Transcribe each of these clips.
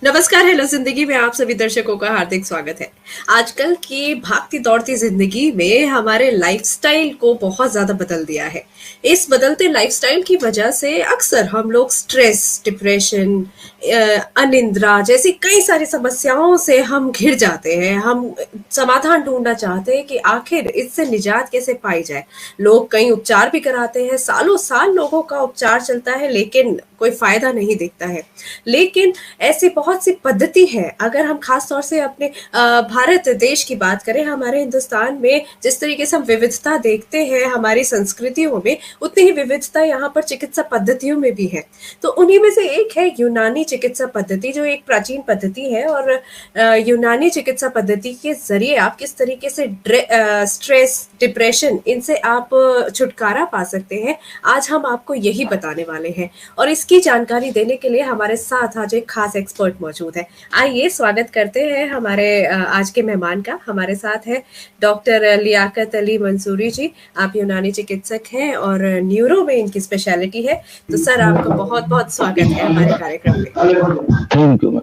नमस्कार, हेलो जिंदगी में आप सभी दर्शकों का हार्दिक स्वागत है। आजकल की भागती दौड़ती जिंदगी में हमारे लाइफस्टाइल को बहुत ज्यादा बदल दिया है। इस बदलते लाइफस्टाइल की वजह से अक्सर हम लोग स्ट्रेस, डिप्रेशन, अनिद्रा जैसी कई सारी समस्याओं से हम घिर जाते हैं। हम समाधान ढूंढना चाहते हैं कि आखिर इससे निजात कैसे पाई जाए। लोग कई उपचार भी कराते हैं, सालों साल लोगों का उपचार चलता है, लेकिन कोई फायदा नहीं दिखता है। लेकिन ऐसी बहुत सी पद्धति है। अगर हम खास तौर से अपने भारत देश की बात करें, हमारे हिंदुस्तान में जिस तरीके से हम विविधता देखते हैं हमारी संस्कृतियों में, उतनी ही विविधता यहाँ पर चिकित्सा पद्धतियों में भी है। तो उन्हीं में से एक है यूनानी चिकित्सा पद्धति, जो एक प्राचीन पद्धति है। और यूनानी चिकित्सा पद्धति के जरिए आप किस तरीके से स्ट्रेस, डिप्रेशन, इनसे आप छुटकारा पा सकते हैं, आज हम आपको यही बताने वाले हैं। और इसकी जानकारी देने के लिए हमारे साथ आज एक खास एक्सपर्ट मौजूद है। आइए स्वागत करते हैं हमारे आज के मेहमान का। हमारे साथ है डॉक्टर लियाकत अली मंसूरी जी। आप यूनानी चिकित्सक हैं और न्यूरो में इनकी स्पेशलिटी है। तो सर, आपका बहुत बहुत स्वागत है हमारे कार्यक्रम में। Thank you.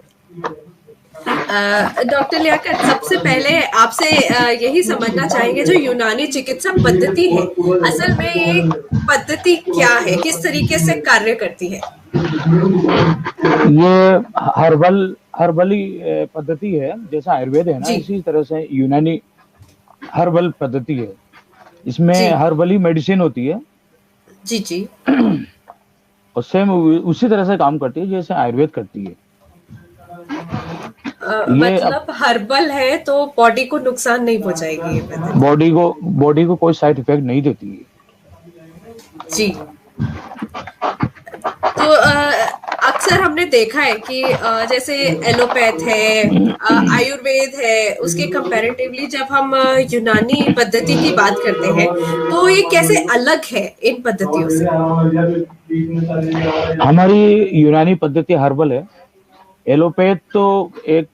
डॉक्टर लियाकत, सबसे पहले आपसे यही समझना चाहेंगे, जो यूनानी चिकित्सा पद्धति है, असल में ये पद्धति क्या है, किस तरीके से कार्य करती है? ये हर्बली पद्धति है। जैसा आयुर्वेद है ना, इसी तरह से यूनानी हर्बल पद्धति है। इसमें हर्बली मेडिसिन होती है जी जी, और सेम उसी तरह से काम करती है जैसे आयुर्वेद करती है। मतलब हर्बल है तो बॉडी को नुकसान नहीं पहुंचाएगी ये पद्धति? बॉडी को कोई साइड इफेक्ट नहीं देती है जी। तो अक्सर हमने देखा है कि जैसे एलोपैथ है, आयुर्वेद है, उसके कंपैरेटिवली जब हम यूनानी पद्धति की बात करते हैं तो ये कैसे अलग है इन पद्धतियों से? हमारी यूनानी पद्धति हर्बल है। एलोपैथ तो एक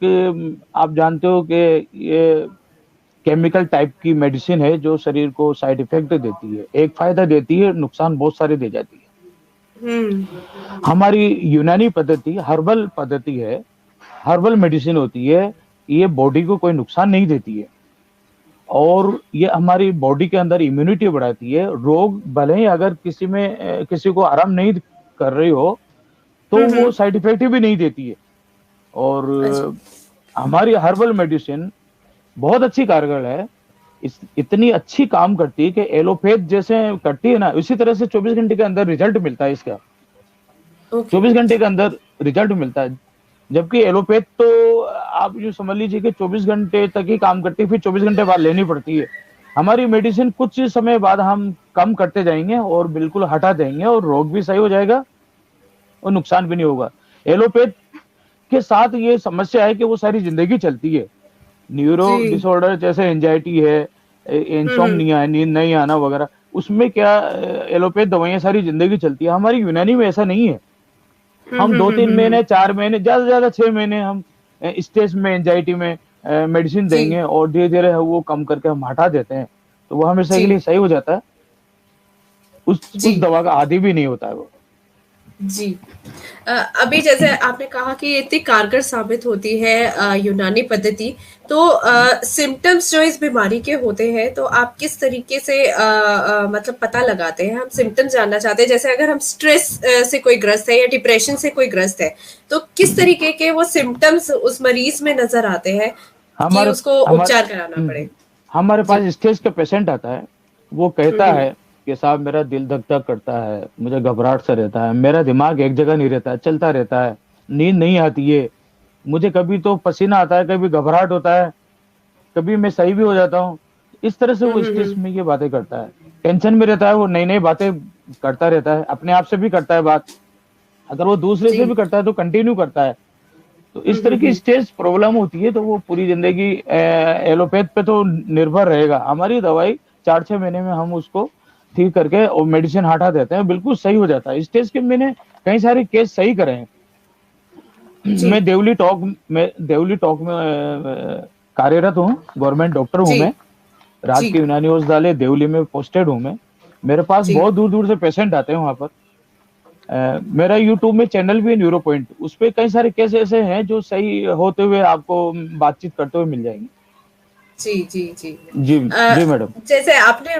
आप जानते हो कि ये केमिकल टाइप की मेडिसिन है जो शरीर को साइड इफेक्ट देती है। एक फायदा देती है, नुकसान बहुत सारे दे जाती है। हमारी यूनानी पद्धति हर्बल पद्धति है, हर्बल मेडिसिन होती है। ये बॉडी को कोई नुकसान नहीं देती है और ये हमारी बॉडी के अंदर इम्यूनिटी बढ़ाती है। रोग भले ही अगर किसी को आराम नहीं कर रही हो तो वो साइड इफेक्ट भी नहीं देती है। और हमारी हर्बल मेडिसिन बहुत अच्छी कारगर है। इतनी अच्छी काम करती है कि एलोपैथ जैसे करती है ना, इसी तरह से 24 घंटे के अंदर रिजल्ट मिलता है इसका। 24 घंटे के अंदर रिजल्ट मिलता है, जबकि एलोपैथ तो आप जो समझ लीजिए कि 24 घंटे तक ही काम करती है, फिर 24 घंटे बाद लेनी पड़ती है। हमारी मेडिसिन कुछ समय बाद हम कम करते जाएंगे और बिल्कुल हटा देंगे और रोग भी सही हो जाएगा और नुकसान भी नहीं होगा। एलोपैथ के साथ ये समस्या है कि वो सारी जिंदगी चलती है। न्यूरो डिसऑर्डर जैसे एंजाइटी है, इंसोम्निया है, नींद नहीं आना वगैरह, उसमें क्या एलोपैथ दवाइयां सारी जिंदगी चलती है। हमारी यूनानी में ऐसा नहीं है। हम 2-3 महीने, 4 महीने, ज्यादा से ज्यादा 6 महीने हम स्टेज में एंजाइटी में मेडिसिन देंगे और धीरे धीरे वो कम करके हम हटा देते हैं, तो वो हमेशा के लिए सही हो जाता है। उस दवा का आदी भी नहीं होता है वो। जी। अभी जैसे आपने कहा कि ये इतनी कारगर साबित होती है यूनानी पद्धति, तो सिम्टम्स जो इस बीमारी के होते हैं, तो आप किस तरीके से मतलब पता लगाते हैं? हम सिम्टम्स जानना चाहते हैं। जैसे अगर हम स्ट्रेस से कोई ग्रस्त है या डिप्रेशन से कोई ग्रस्त है, तो किस तरीके के वो सिम्टम्स उस मरीज में नजर आते हैं कि उसको उपचार कराना पड़े? हमारे पास स्टेज का पेशेंट आता है, वो कहता है कि साहब मेरा दिल धक धक करता है, मुझे घबराहट सा रहता है, मेरा दिमाग एक जगह नहीं रहता है, चलता रहता है, नींद नहीं आती है, मुझे कभी तो पसीना आता है, कभी घबराहट होता है, कभी मैं सही भी हो जाता हूँ। इस तरह से वो स्ट्रेस में ये बातें करता है। टेंशन में रहता है, वो नई नई बातें करता रहता है, अपने आप से भी करता है बात, अगर वो दूसरे से भी करता है तो कंटिन्यू करता है। तो इस तरह की स्टेज प्रॉब्लम होती है, तो वो पूरी जिंदगी एलोपैथ पे तो निर्भर रहेगा। हमारी दवाई 4-6 महीने में हम उसको ठीक करके और मेडिसिन हटा देते हैं, बिल्कुल सही हो जाता है। स्टेज के मैंने कई सारे केस सही करे हैं। मैं देवली टॉक में कार्यरत हूँ, गवर्नमेंट डॉक्टर हूँ मैं, राजकीय यूनानी औषधालय देवली में पोस्टेड हूँ मैं। मेरे पास बहुत दूर दूर से पेशेंट आते हैं वहां पर, मेरा यूट्यूब में चैनल भी है न्यूरो पॉइंट, उस पे कई सारे केस ऐसे हैं जो सही होते हुए आपको बातचीत करते हुए मिल जाएंगे। जी जी जी। जी। अ, जी मैडम। जैसे आपने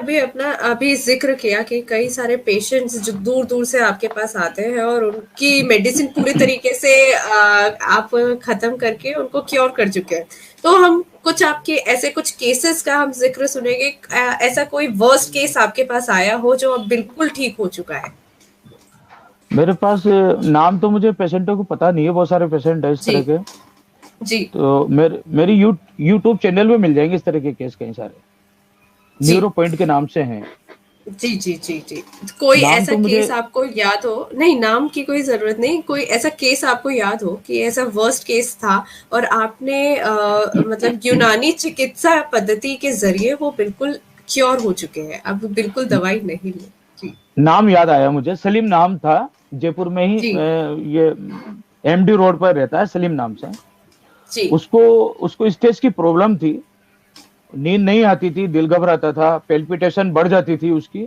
अभी जिक्र किया कि कई सारे पेशेंट्स जो दूर दूर से आपके पास आते हैं और उनकी मेडिसिन पूरी तरीके से आप खत्म करके उनको क्योर कर चुके हैं, तो हम कुछ आपके ऐसे कुछ केसेस का हम जिक्र सुनेंगे। ऐसा कोई वर्स्ट केस आपके पास आया हो जो अब बिल्कुल ठीक हो चुका है? मेरे पास नाम तो मुझे पेशेंटों को पता नहीं है, बहुत सारे पेशेंट है इस जी तरह के। जी तो मेरी यूट्यूब चैनल में मिल जाएंगे इस तरह के केस कई सारे, जी न्यूरो पॉइंट के नाम से हैं। जी जी जी जी। कोई नाम ऐसा तो मुझे केस आपको याद हो? नहीं, नाम की कोई जरूरत नहीं। कोई ऐसा केस आपको याद हो कि ऐसा वर्स्ट केस था और आपने मतलब यूनानी चिकित्सा पद्धति के जरिए वो बिल्कुल क्योर हो चुके हैं, अब बिल्कुल दवाई नहीं ली? जी नाम याद आया मुझे, सलीम नाम था। जयपुर में ही जी ये एमडी रोड पर रहता है, सलीम नाम से। जी। उसको उसको स्टेज की प्रॉब्लम थी, नींद नहीं आती थी, दिल घबराता था, पेल्पिटेशन बढ़ जाती थी उसकी।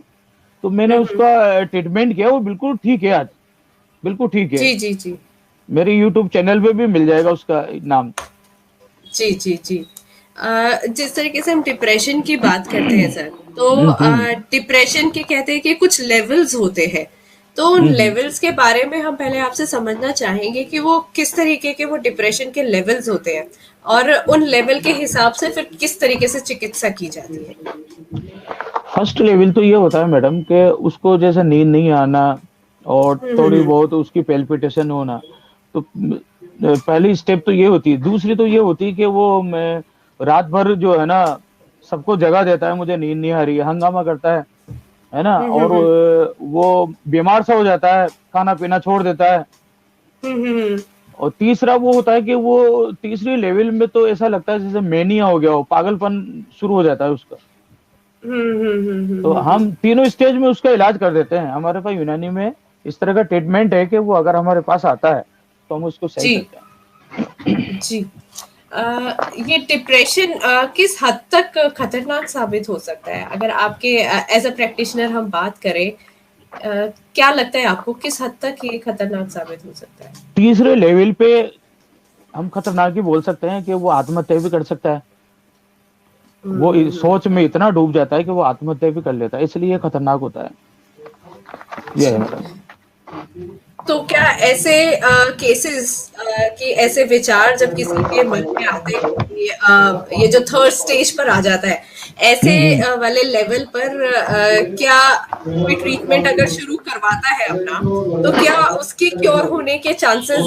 तो मैंने हम्म। उसका ट्रीटमेंट किया, वो बिल्कुल ठीक है आज, बिल्कुल ठीक है। जी जी जी मेरे यूट्यूब चैनल पे भी मिल जाएगा उसका नाम। जी जी जी। जिस तरीके से हम डिप्रेशन की बात करते हैं सर, तो हम्म। डिप्रेशन के कहते हैं कि कुछ लेवल्स होते हैं। तो उन हम्म। लेवल्स के बारे में हम पहले आपसे समझना चाहेंगे कि वो किस तरीके के वो डिप्रेशन के लेवल्स होते हैं और उन लेवल के हिसाब से फिर किस तरीके से चिकित्सा की जाती है। फर्स्ट लेवल तो ये होता है मैडम कि उसको जैसे नींद नहीं आना और थोड़ी हम्म। बहुत उसकी पेल्पिटेशन होना। तो पहली स्टेप तो ये होती है। दूसरी तो ये होती है कि वो मैं रात भर जो है ना, सबको जगा देता है, मुझे नींद नहीं आ रही है, हंगामा करता है ना। और हम्म। वो बीमार सा हो जाता है, खाना पीना छोड़ देता है। हम्म। और तीसरा वो होता है कि वो तीसरी लेवल में तो ऐसा लगता है जैसे मेनिया हो गया हो, पागलपन शुरू हो जाता है उसका। तो हम तीनों स्टेज में उसका इलाज कर देते हैं। हमारे पास यूनानी में इस तरह का ट्रीटमेंट है कि वो अगर हमारे पास आता है तो हम उसको सही जी करते हैं। जी। अ, ये डिप्रेशन किस हद तक खतरनाक साबित हो सकता है? अगर आपके एज अ प्रैक्टिशनर हम बात करें, क्या लगता है आपको किस हद तक ये खतरनाक साबित हो सकता है? तीसरे लेवल पे हम खतरनाक ही बोल सकते हैं कि वो आत्महत्या भी कर सकता है। वो हम्म। सोच में इतना डूब जाता है कि वो आत्महत्या भी कर लेता है, इसलिए खतरनाक होता है। ये है जी। मैडम। तो क्या ऐसे केसेस कि ऐसे विचार जब किसी के मन में आते हैं कि ये जो थर्ड स्टेज पर आ जाता है, ऐसे हम्म। वाले लेवल पर क्या कोई ट्रीटमेंट अगर शुरू करवाता है अपना, तो क्या उसके क्योर होने के चांसेस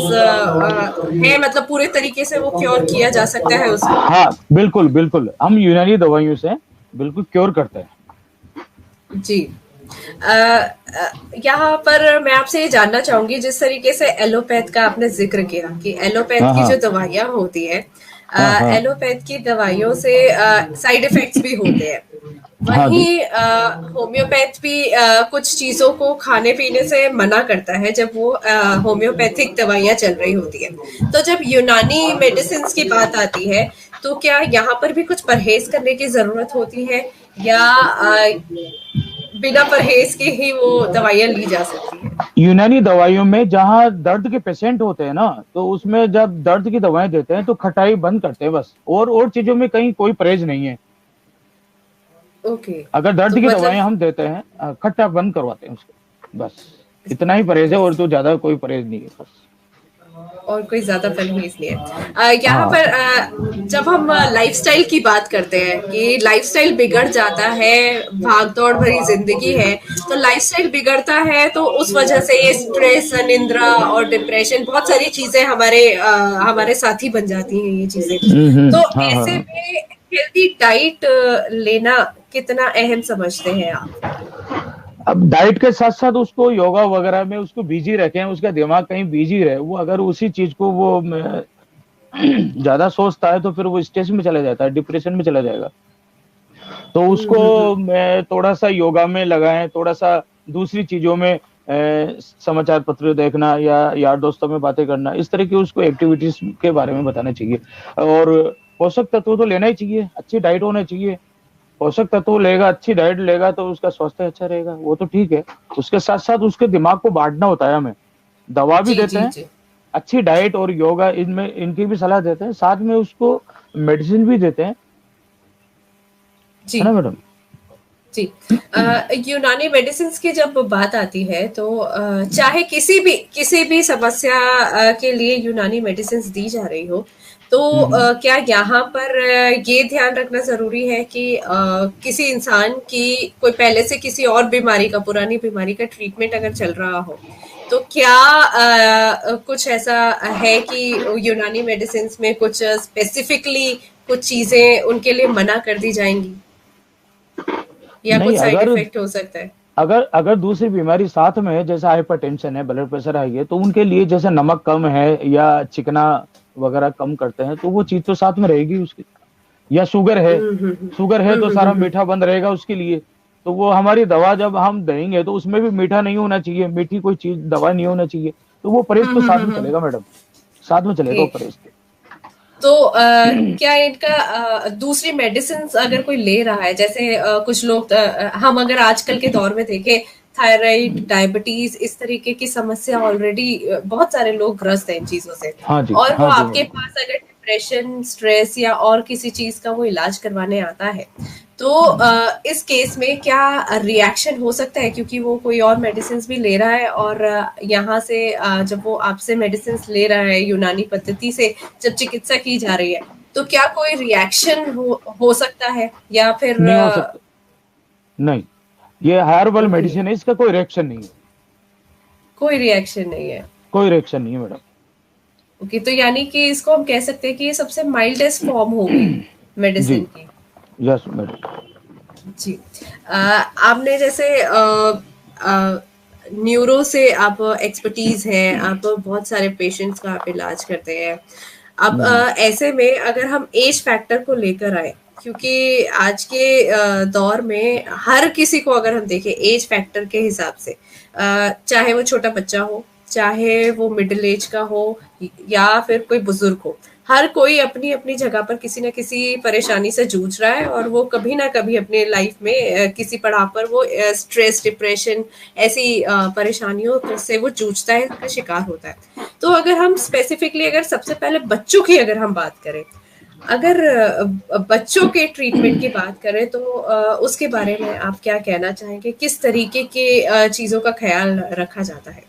है? मतलब पूरे तरीके से वो क्योर किया जा सकता है उसको? हाँ बिल्कुल बिल्कुल, हम यूनानी दवाइयों से बिल्कुल क्योर करते हैं। जी। यहाँ पर मैं आपसे ये जानना चाहूंगी, जिस तरीके से एलोपैथ का आपने जिक्र किया कि एलोपैथ हाँ की हाँ जो दवाइयाँ होती है, हाँ हाँ एलोपैथ की दवाइयों से साइड इफेक्ट्स भी होते हैं। हाँ जी। वहीं होम्योपैथ भी कुछ चीजों को खाने पीने से मना करता है जब वो होम्योपैथिक दवाइयाँ चल रही होती है। तो जब यूनानी मेडिसिन की बात आती है, तो क्या यहाँ पर भी कुछ परहेज करने की जरूरत होती है, या बिना परहेज के ही वो दवाइयाँ ली जा सकती है? यूनानी दवाइयों में जहाँ दर्द के पेशेंट होते हैं ना, तो उसमें जब दर्द की दवाएं देते हैं तो खटाई बंद करते हैं बस, और चीजों में कहीं कोई परहेज नहीं है। ओके। अगर दर्द तो की मतलब दवाएं हम देते हैं, खट्टा बंद करवाते हैं उसको, बस इतना ही परहेज है, और तो ज्यादा कोई परहेज नहीं है बस। और कोई ज्यादा परहेज नहीं है। यहाँ हाँ। पर जब हम लाइफस्टाइल की बात करते हैं कि लाइफस्टाइल बिगड़ जाता है, भागदौड़ भरी जिंदगी है, तो लाइफस्टाइल बिगड़ता है तो उस वजह से ये स्ट्रेस, निद्रा और डिप्रेशन, बहुत सारी चीजें हमारे साथी बन जाती हैं ये चीजें। तो हाँ हाँ ऐसे हाँ। में हेल्दी डाइट लेना कितना अहम समझते हैं आप? अब डाइट के साथ साथ उसको योगा वगैरह में उसको बिजी रखें, उसका दिमाग कहीं बिजी रहे। वो अगर उसी चीज को वो ज्यादा सोचता है तो फिर वो स्ट्रेस में चला जाता है, डिप्रेशन में चला जाएगा। तो उसको मैं थोड़ा सा योगा में लगाएं, थोड़ा सा दूसरी चीजों में समाचार पत्र देखना या यार दोस्तों में बातें करना, इस तरह की उसको एक्टिविटीज के बारे में बताना चाहिए। और पोषक तत्व तो लेना ही चाहिए, अच्छी डाइट होना चाहिए, पोषक तत्व लेगा, अच्छी डाइट लेगा तो उसका स्वास्थ्य अच्छा रहेगा, वो तो ठीक है। उसके साथ-साथ उसके दिमाग को बाँटना होता है हमें। दवा भी जी, देते जी, हैं, जी। अच्छी डाइट और योगा इनमें इनकी भी सलाह देते हैं, साथ में उसको मेडिसिन भी देते हैं, है जी। ना मैडम? जी। यूनानी मेडिसिन्स की जब बात आती है तो चाहे किसी भी समस्या के लिए यूनानी मेडिसिन्स दी जा रही हो, तो हुँ, हुँ। क्या यहाँ पर ये ध्यान रखना ज़रूरी है कि किसी इंसान की कोई पहले से किसी और बीमारी का, पुरानी बीमारी का ट्रीटमेंट अगर चल रहा हो, तो क्या कुछ ऐसा है कि यूनानी मेडिसिन्स में कुछ स्पेसिफिकली कुछ चीज़ें उनके लिए मना कर दी जाएँगी? या नहीं, कुछ साइड अगर इफेक्ट हो सकता है? अगर अगर दूसरी बीमारी साथ में है, जैसे हाइपरटेंशन है, ब्लड प्रेशर हाई है, तो उनके लिए जैसे नमक कम है या चिकना वगैरह कम करते हैं, तो वो चीज़ तो साथ में रहेगी उसकी। या हुँ, हुँ, हुँ। शुगर है हुँ, तो हुँ, हुँ, सारा हुँ। मीठा बंद रहेगा उसके लिए। तो वो हमारी दवा जब हम देंगे तो उसमें भी मीठा नहीं होना चाहिए, मीठी कोई चीज़ दवा नहीं होना चाहिए। तो वो परहेज़ हुँ, तो हुँ, साथ हुँ, में हुँ। चलेगा मैडम, साथ में चलेगा ओके। वो परहेज़ के। तो क्या इनका दूसरी मेडिसिन्स अगर कोई ले रहा है, जैसे कुछ लोग हम अगर आजकल के दौर में देखें, थायराइड, डायबिटीज़ इस तरीके की समस्या ऑलरेडी बहुत सारे लोग ग्रस्त हैं इन चीज़ों से। और वो हाँ जी आपके मैडम। पास अगर डिप्रेशन, स्ट्रेस या और किसी चीज़ का वो इलाज करवाने आता है, तो इस केस में क्या रिएक्शन हो सकता है, क्योंकि वो कोई और मेडिसिन्स भी ले रहा है और यहाँ से जब वो आपसे मेडिसिन्स ले रहा है यूनानी पद्धति से, जब चिकित्सा की जा रही है, तो क्या कोई रिएक्शन हो सकता है या फिर नहीं हो सकता, नहीं। ये हर्बल ओके, मेडिसिन है, इसका कोई रिएक्शन नहीं है, कोई रिएक्शन नहीं है। कोई रिएक्शन नहीं है मैडम। ओके, तो यानी कि इसको हम कह सकते हैं कि ये सबसे माइल्डेस्ट फॉर्म होगी जी, मेडिसिन की। Yes madam. जी। आपने जैसे न्यूरो से आप एक्सपर्टीज हैं, आप बहुत सारे पेशेंट्स का आप इलाज करते हैं। अब हुँ, हुँ। ऐसे में अगर हम एज फैक्टर को लेकर आए, क्योंकि आज के दौर में हर किसी को अगर हम देखें एज फैक्टर के हिसाब से, चाहे वो छोटा बच्चा हो, चाहे वो मिडिल एज का हो या फिर कोई बुजुर्ग हो, हर कोई अपनी अपनी जगह पर किसी न किसी परेशानी से जूझ रहा है और वो कभी ना कभी अपने लाइफ में किसी पड़ाव पर वो स्ट्रेस, डिप्रेशन ऐसी परेशानियों से वो जूझता है, का शिकार होता है। तो अगर हम स्पेसिफिकली अगर सबसे पहले बच्चों की अगर हम बात करें, अगर बच्चों के ट्रीटमेंट की बात करें तो उसके बारे में आप क्या कहना चाहेंगे? किस तरीके के चीज़ों का ख़्याल रखा जाता है?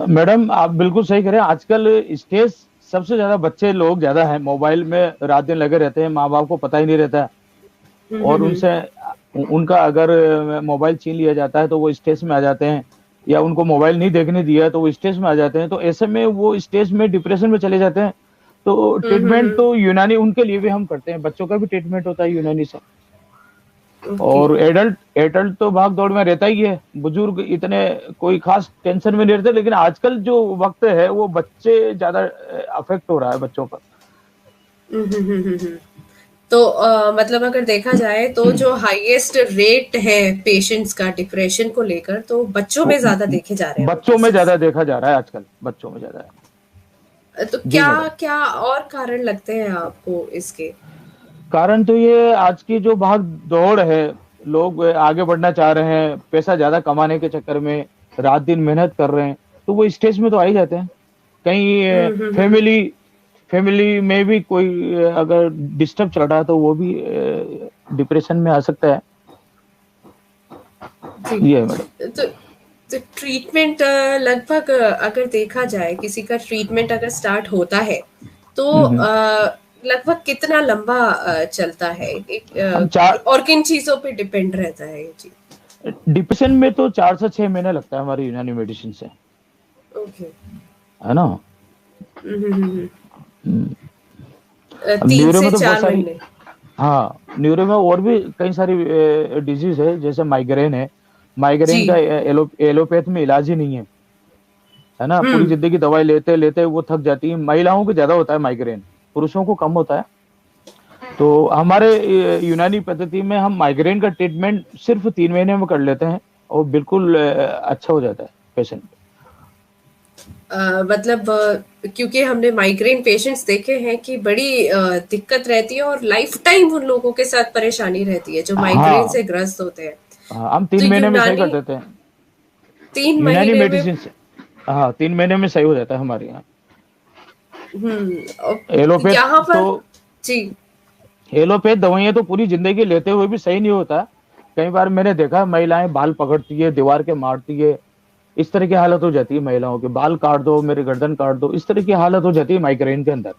मैडम आप बिल्कुल सही कह रहे हैं, आजकल स्ट्रेस सबसे ज़्यादा बच्चे लोग ज़्यादा हैं, मोबाइल में रात-दिन लगे रहते हैं, माँ-बाप को पता ही नहीं रहता है हुँ, हुँ, और हुँ। उनसे उनका अगर मोबाइल छीन लिया जाता है, तो वो स्ट्रेस में आ जाते हैं या उनको मोबाइल नहीं देखने दिया, तो वो स्ट्रेस में आ जाते हैं, तो ऐसे में वो स्ट्रेस में, डिप्रेशन में चले जाते हैं। तो हुँ, हुँ, ट्रीटमेंट हुँ। तो यूनानी उनके लिए भी हम करते हैं, बच्चों का भी ट्रीटमेंट होता है यूनानी से। ओके। और एडल्ट एडल्ट तो भाग-दौड़ में रहता ही है, बुजुर्ग इतने कोई ख़ास टेंशन में नहीं रहते, लेकिन आजकल जो वक़्त है, वो बच्चे ज़्यादा अफ़ेक्ट हो रहा है बच्चों का। हुँ, हुँ, हुँ, हुँ, हुँ। तो मतलब अगर देखा जाए तो जो हाईएस्ट रेट है पेशेंट्स का डिप्रेशन को लेकर, तो बच्चों वो में ज़्यादा देखे जा रहे हैं वो बच्चों में केसेस। ज़्यादा देखा जा रहा है आजकल, बच्चों में ज़्यादा है। तो जी क्या मैडम। क्या और कारण लगते हैं आपको इसके? कारण तो ये आज की जो भाग-दौड़ है, लोग आगे बढ़ना चाह रहे हैं, पैसा ज़्यादा कमाने के चक्कर में रात-दिन मेहनत कर रहे हैं, तो वो स्ट्रेस में तो आ ही जाते हैं। कहीं हुँ, हुँ, हुँ, हुँ। फैमिली फैमिली में भी कोई अगर डिस्टर्ब चल रहा है तो वो भी डिप्रेशन में आ सकता है। जी। ये है मैडम। तो तो ट्रीटमेंट लगभग अगर देखा जाए किसी का ट्रीटमेंट अगर स्टार्ट होता है, तो हुँ, हुँ। लगभग कितना लंबा चलता है? हम 4 और किन चीज़ों पे डिपेंड रहता है ये चीज़? डिप्रेशन में तो 4 से 6 महीने लगता है हमारी यूनानी मेडिसिन से, ओके। है ना? हुँ, हुँ, हुँ, हुँ। हुँ। अब 3 न्यूरो से में तो बहुत 4 सारी, महीने। हाँ, न्यूरो में और भी कई सारी डिज़ीज़ है, जैसे माइग्रेन है। माइग्रेन का जी। एलोपैथ में इलाज ही नहीं है ना? हुँ। पूरी ज़िंदगी दवाई लेते-लेते वो थक जाती हैं। महिलाओं को ज़्यादा होता है माइग्रेन, पुरुषों को कम होता है। तो हमारे यूनानी पद्धति में हम माइग्रेन का ट्रीटमेंट सिर्फ़ 3 महीने में कर लेते हैं और बिल्कुल अच्छा हो जाता है पेशेंट। मतलब क्योंकि हमने माइग्रेन पेशेंट्स देखे हैं कि बड़ी दिक्कत रहती है और लाइफ टाइम उन लोगों के साथ परेशानी रहती है जो माइग्रेन हाँ, से ग्रस्त होते हैं। हाँ, हम तो 3 महीने में सही कर यूनानी देते हैं। 3 यूनानी महीने में। मेडिसिन से, हाँ, 3 महीने में सही हो जाता है हमारे यहाँ। एलोपैथ यहाँ तो पर। जी। एलोपैथ दवाइयाँ तो पूरी जिंदगी लेते हुए भी सही नहीं होता। कई बार मैंने देखा महिलाएं बाल पकड़ती है, दीवार के मारती है, इस तरह की हालत हो जाती है महिलाओं की, बाल काट दो, मेरे गर्दन काट दो, इस तरह की हालत हो जाती है माइग्रेन के अंदर।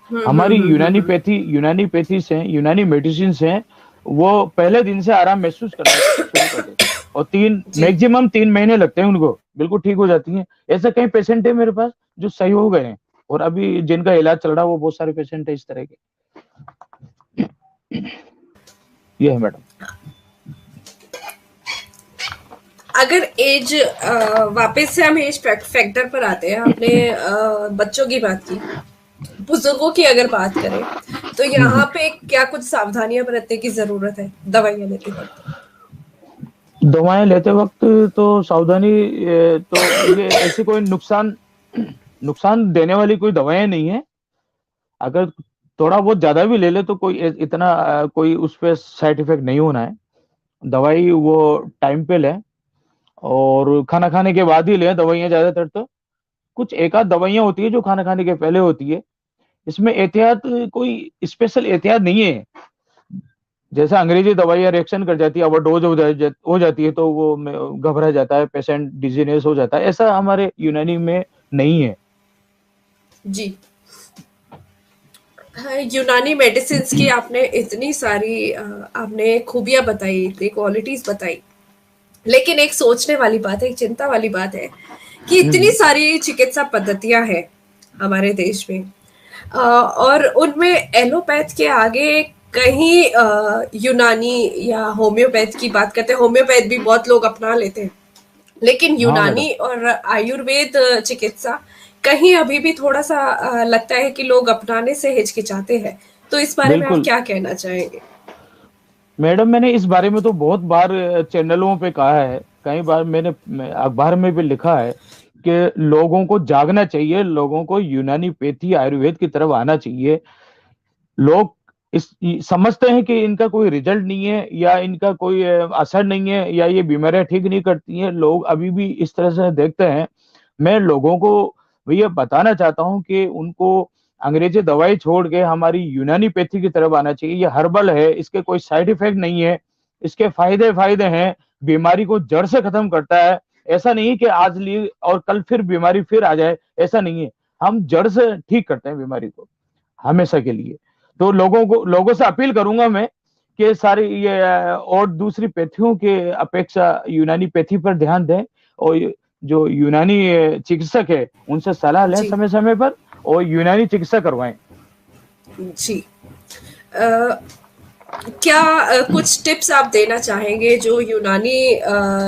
हमारी यूनानी पैथी से, यूनानी मेडिसिन से वो पहले दिन से आराम महसूस करना शुरू कर देते हैं, और जी। मैक्सिमम 3 महीने लगते हैं उनको, बिल्कुल ठीक हो जाती हैं। ऐसे कई पेशेंट है मेरे पास जो सही हो गए हैं, और अभी जिनका इलाज चल रहा है वो बहुत सारे पेशेंट है इस तरह के। ये है मैडम। अगर एज वापस से हम एज फैक्टर पर आते हैं, आपने बच्चों की बात की, बुजुर्गों की अगर बात करें तो यहाँ पे क्या कुछ सावधानियां बरतने की जरूरत है दवाइयां लेते वक्त? दवाएं लेते वक्त तो सावधानी, तो ये ऐसी कोई नुकसान नुकसान देने वाली कोई दवाएं नहीं है। अगर थोड़ा बहुत ज्यादा भी ले ले तो कोई इतना कोई उस पर साइड इफेक्ट नहीं होना है। दवाई वो टाइम पे लें, और खाना खाने के बाद ही लें दवाइयाँ ज्यादातर। तो कुछ एक आध दवाइयाँ होती है जो खाना खाने के पहले होती है, इसमें एहतियात, कोई स्पेशल एहतियात नहीं है। जैसे अंग्रेजी दवाइयाँ रिएक्शन कर जाती है, ओवरडोज हो जाती है, तो वो घबरा जाता है पेशेंट, डिजीनेस हो जाता है, ऐसा हमारे यूनानी में नहीं है। जी। हाँ, यूनानी मेडिसिन की आपने इतनी सारी आपने खूबियां बताई, इतनी क्वालिटीज बताई, लेकिन एक सोचने वाली बात है, एक चिंता वाली बात है कि इतनी हम्म। सारी चिकित्सा पद्धतियां हैं हमारे देश में, और उनमें एलोपैथ के आगे कहीं यूनानी या होम्योपैथ की बात करते हैं, होम्योपैथ भी बहुत लोग अपना लेते हैं, लेकिन हाँ मैडम। यूनानी और आयुर्वेद चिकित्सा कहीं अभी भी थोड़ा सा लगता है कि लोग अपनाने से हिचकिचाते हैं। तो इस बारे में आप बिल्कुल क्या कहना चाहेंगे? मैडम, मैंने इस बारे में तो बहुत बार चैनलों पे कहा है, कई बार मैं अखबार में भी लिखा है कि लोगों को जागना चाहिए, लोगों को यूनानी पैथी आयुर्वेद की तरफ आना चाहिए। लोग समझते हैं कि इनका कोई रिजल्ट नहीं है, या इनका कोई असर नहीं है, या ये बीमारियां ठीक नहीं करती हैं, लोग अभी भी इस तरह से देखते हैं। मैं लोगों को भैया बताना चाहता हूं कि उनको अंग्रेजी दवाई छोड़ के हमारी यूनानी पैथी की तरफ आना चाहिए। ये हर्बल है, इसके कोई साइड इफेक्ट नहीं है, इसके फायदे फायदे हैं, बीमारी को जड़ से खत्म करता है। ऐसा नहीं है कि आज ली और कल फिर बीमारी फिर आ जाए, ऐसा नहीं है। हम जड़ से ठीक करते हैं बीमारी को, हमेशा के लिए। तो लोगों से अपील करूंगा मैं कि सारी ये और दूसरी पैथियों के अपेक्षा यूनानी पैथी पर ध्यान दें, और जो यूनानी चिकित्सक है उनसे सलाह लें जी। समय समय पर, और यूनानी चिकित्सा करवाएं। जी। अ, क्या कुछ टिप्स आप देना चाहेंगे जो यूनानी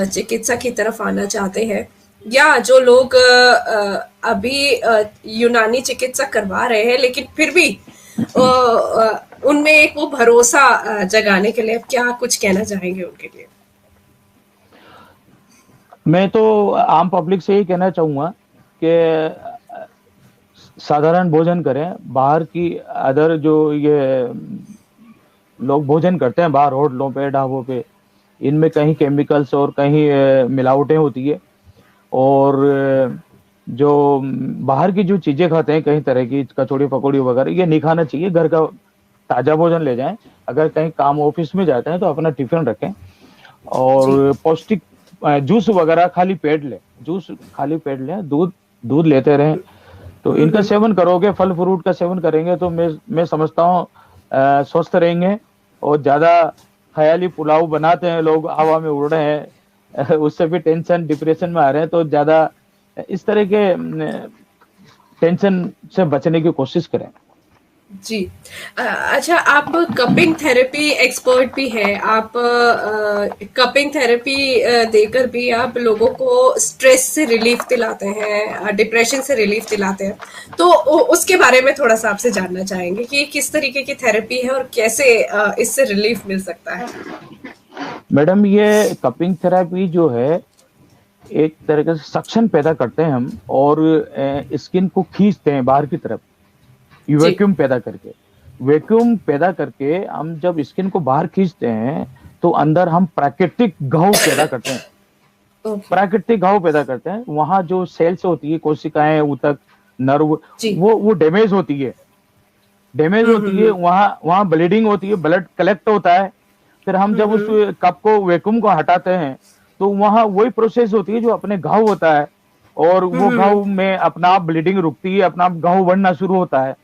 चिकित्सा की तरफ आना चाहते हैं, या जो लोग अभी यूनानी चिकित्सा करवा रहे हैं लेकिन फिर भी उनमें एक वो भरोसा जगाने के लिए आप क्या कुछ कहना चाहेंगे उनके लिए? मैं तो आम पब्लिक से ही कहना चाहूंगा कि साधारण भोजन करें। बाहर की अदर जो ये लोग भोजन करते हैं बाहर होटलों पे, ढाबों पे, इनमें कहीं केमिकल्स और कहीं मिलावटें होती है। और जो बाहर की जो चीजें खाते हैं, कई तरह की कचौड़ी पकौड़ी वगैरह, ये नहीं खाना चाहिए। घर का ताजा भोजन ले जाएं। अगर कहीं काम ऑफिस में जाते हैं तो अपना टिफिन रखें, जी। और पौष्टिक जूस वगैरह खाली पेट लें, जूस खाली पेट लें, दूध दूध लेते रहें। तो इनका सेवन करोगे, फल फ्रूट का सेवन करेंगे, तो मैं समझता हूँ स्वस्थ रहेंगे। और ज्यादा ख्याली पुलाव बनाते हैं लोग, हवा में उड़ रहे हैं, उससे भी टेंशन डिप्रेशन में आ रहे हैं। तो ज्यादा इस तरह के टेंशन से बचने की कोशिश करें। जी। अच्छा, आप कपिंग थेरेपी एक्सपर्ट भी हैं, आप कपिंग थेरेपी देकर भी आप लोगों को स्ट्रेस से रिलीफ दिलाते हैं, डिप्रेशन से रिलीफ दिलाते हैं। तो उसके बारे में थोड़ा सा आपसे जानना चाहेंगे कि किस तरीके की थेरेपी है और कैसे इससे रिलीफ मिल सकता है? मैडम, ये कपिंग थेरेपी जो है, एक तरीके से सक्शन पैदा करते हैं हम, और स्किन को खींचते हैं बाहर की तरफ, जी। वैक्यूम पैदा करके। वैक्यूम पैदा करके हम जब स्किन को बाहर खींचते हैं तो अंदर हम प्राकृतिक घाव पैदा करते हैं। ओके। प्राकृतिक घाव पैदा करते हैं, वहां जो सेल्स होती है, कोशिकाएं, ऊतक, नर्व, जी। वो डैमेज होती है। डैमेज होती है, हम्म। वहां वहां ब्लीडिंग होती है, ब्लड कलेक्ट होता है। फिर हम जब उस हम्म। कप को, वैक्यूम को हटाते हैं, तो वहां वही प्रोसेस होती है जो अपने घाव होता है, और वो हम्म। घाव में अपना आप ब्लीडिंग रुकती है, अपना आप घाव बढ़ना शुरू होता है,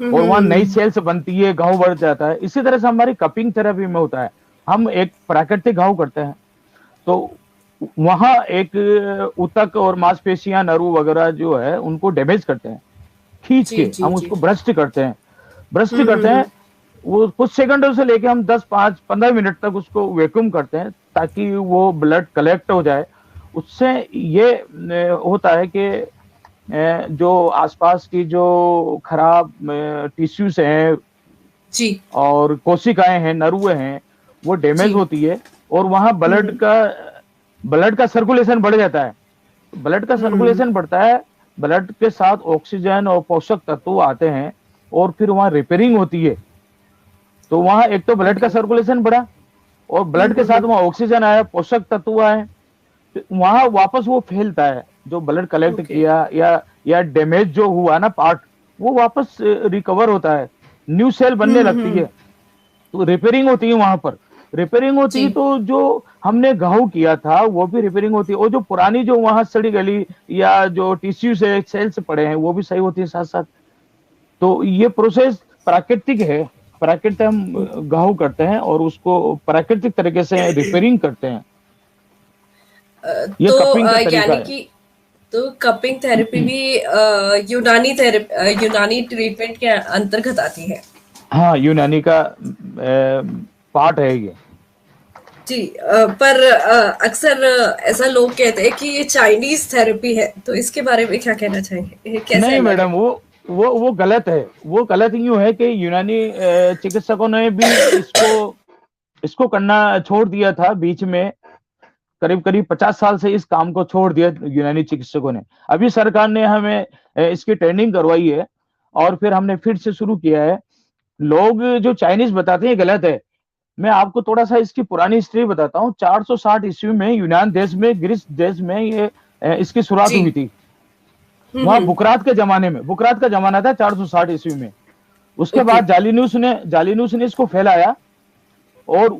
और वहां नई हम्म। सेल्स बनती है, घाव बढ़ जाता है। इसी तरह से हमारी कपिंग थेरेपी में होता है, हम एक प्राकृतिक घाव करते हैं, तो वहां एक ऊतक और मांसपेशियां, नर्व वगैरह जो है उनको डैमेज करते हैं, खींच जी के जी हम जी। उसको ब्रस्ट करते हैं। ब्रस्ट करते हैं, हम्म। वो कुछ सेकंडों से लेके हम 10, 5, 15 मिनट तक उसको वैक्यूम करते हैं, ताकि वो ब्लड कलेक्ट हो जाए। उससे ये होता है कि जो आसपास की जो खराब टिश्यूज हैं जी। और कोशिकाएं हैं, नर्व हैं, वो डैमेज जी। होती है, और वहां हम्म। ब्लड का सर्कुलेशन बढ़ जाता है। ब्लड का हम्म। सर्कुलेशन बढ़ता है, ब्लड के साथ ऑक्सीजन और पोषक तत्व आते हैं, और फिर वहां रिपेयरिंग होती है। तो वहां एक तो ब्लड का ओके। सर्कुलेशन बढ़ा, और ब्लड के साथ हम्म। वहां ऑक्सीजन आया, पोषक तत्व आए, तो वहां वापस वो फैलता है, जो ब्लड कलेक्ट ओके। किया या डैमेज जो हुआ ना पार्ट, वो वापस रिकवर होता है, न्यू सेल बनने लगती हम्म। है। तो रिपेयरिंग होती है वहां पर। रिपेयरिंग होती है, जी। तो जो हमने घाव किया था वो भी रिपेयरिंग होती है, और जो पुरानी जो वहां सड़ी गली या जो टिश्यू से सेल्स पड़े हैं वो भी सही होती है साथ साथ। तो ये प्रोसेस प्राकृतिक है। प्राकृतिक हम घाव करते हैं और उसको प्राकृतिक तरीके से रिपेयरिंग करते हैं। ये तो कपिंग का तरीका यानी है। कि तो कपिंग थेरेपी भी यूनानी थेरेपी, यूनानी ट्रीटमेंट के अंतर्गत आती है। हाँ, यूनानी का पार्ट है ये। जी। पर अक्सर ऐसा लोग कहते हैं कि ये चाइनीज थेरेपी है, तो इसके बारे में क्या कहना चाहेंगे, ये कैसे नहीं अलग मैडम, है? वो गलत है। वो गलत यूं है कि यूनानी चिकित्सकों ने भी इसको इसको करना छोड़ दिया था बीच में। करीब करीब 50 साल से इस काम को छोड़ दिया यूनानी चिकित्सकों ने। अभी सरकार ने हमें इसकी ट्रेनिंग करवाई है, और फिर हमने फिर से शुरू किया है। लोग जो चाइनीज बताते हैं गलत है। मैं आपको थोड़ा सा इसकी पुरानी हिस्ट्री बताता हूँ। 460 ईस्वी में यूनान देश में, ग्रीस देश में ये इसकी शुरुआत जी। हुई थी। वहां हम्म। बुकरात का जमाना था 460 ईस्वी में। उसके ओके। बाद जालिनूस ने इसको फैलाया, और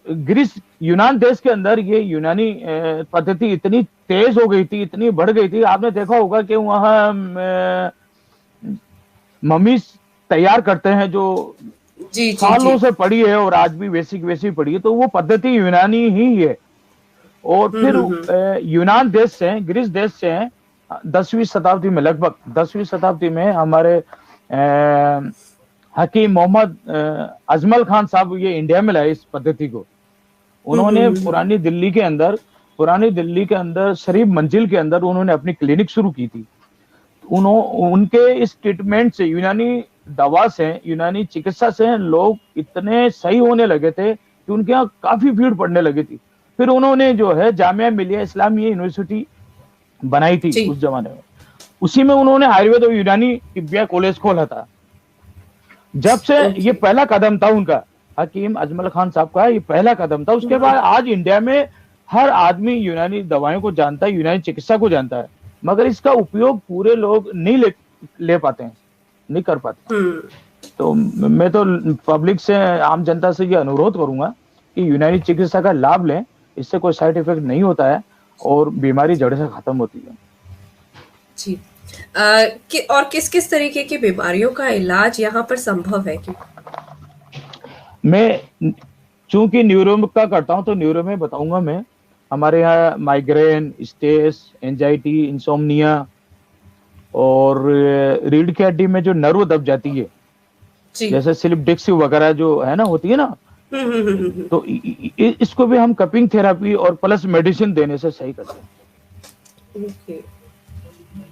ग्रीस, यूनान देश के अंदर ये यूनानी पद्धति इतनी तेज हो गई थी, इतनी बढ़ गई थी। आपने देखा होगा कि वहां मम्मी तैयार करते हैं, जो जी जी जी। सालों से पड़ी है और आज भी वैसी की वैसी पड़ी है, तो वो पद्धति यूनानी ही है। और फिर हम्म। यूनान देश से, ग्रीस देश से 10वीं शताब्दी में, लगभग 10वीं शताब्दी में हमारे हकीम मोहम्मद अजमल खान साहब ये इंडिया में लाए इस पद्धति को। उन्होंने हम्म। पुरानी दिल्ली के अंदर शरीफ मंजिल के अंदर उन्होंने अपनी क्लिनिक शुरू की थी। उनके इस ट्रीटमेंट से, यूनानी दवा से, यूनानी चिकित्सा से लोग इतने सही होने लगे थे कि उनके यहाँ काफी भीड़ पड़ने लगी थी। फिर उन्होंने जो है जामिया मिलिया इस्लामिया यूनिवर्सिटी बनाई थी जी। उस जमाने में। उसी में उन्होंने आयुर्वेद और यूनानी तिब्बिया कॉलेज खोला था। जब से ये ओके। पहला कदम था उनका, हकीम अजमल खान साहब का ये पहला कदम था। उसके बाद आज इंडिया में हर आदमी यूनानी दवाओं को जानता है, यूनानी चिकित्सा को जानता है, मगर इसका उपयोग पूरे लोग नहीं ले पाते हैं, नहीं कर पाते। हम्म। तो मैं तो पब्लिक से, आम जनता से ये अनुरोध करूंगा कि यूनानी चिकित्सा का लाभ लें। इससे कोई साइड इफेक्ट नहीं होता है, और बीमारी जड़ से खत्म होती है। जी। और किस किस तरीके की बीमारियों का इलाज यहाँ पर संभव है कि? मैं चूंकि न्यूरो का करता हूं, तो न्यूरो में बताऊंगा मैं। हमारे यहाँ माइग्रेन, स्ट्रेस, एंजाइटी, इंसोम्निया, और रीढ़ की हड्डी में जो नर्व दब जाती है, जी। जैसे स्लिप डिस्क वगैरह जो है ना, होती है ना, हम्म। तो इसको भी हम कपिंग थेरेपी और प्लस मेडिसिन देने से सही करते हैं। ओके।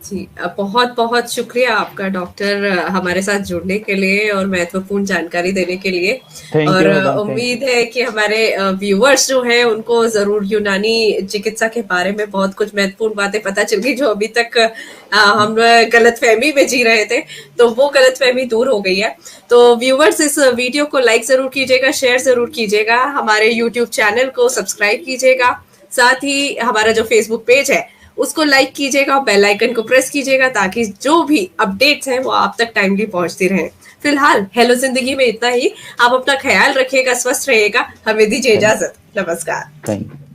जी, बहुत बहुत शुक्रिया आपका डॉक्टर, हमारे साथ जुड़ने के लिए और महत्वपूर्ण जानकारी देने के लिए। थैंक और यू मैडम, थैंक यू। उम्मीद है कि हमारे व्यूअर्स जो हैं उनको जरूर यूनानी चिकित्सा के बारे में बहुत कुछ महत्वपूर्ण बातें पता चल गई, जो अभी तक हम गलतफहमी में जी रहे थे, तो वो गलतफहमी दूर हो गई है। तो व्यूअर्स, इस वीडियो को लाइक जरूर कीजिएगा, शेयर जरूर कीजिएगा, हमारे यूट्यूब चैनल को सब्सक्राइब कीजिएगा, साथ ही हमारा जो फेसबुक पेज है उसको लाइक कीजिएगा, बेल आइकन को प्रेस कीजिएगा, ताकि जो भी अपडेट्स हैं वो आप तक टाइमली पहुंचती रहें। फिलहाल हेलो जिंदगी में इतना ही। आप अपना ख्याल रखिएगा, स्वस्थ रहिएगा, हमें दीजिए थैंक इजाजत। नमस्कार। Thank you.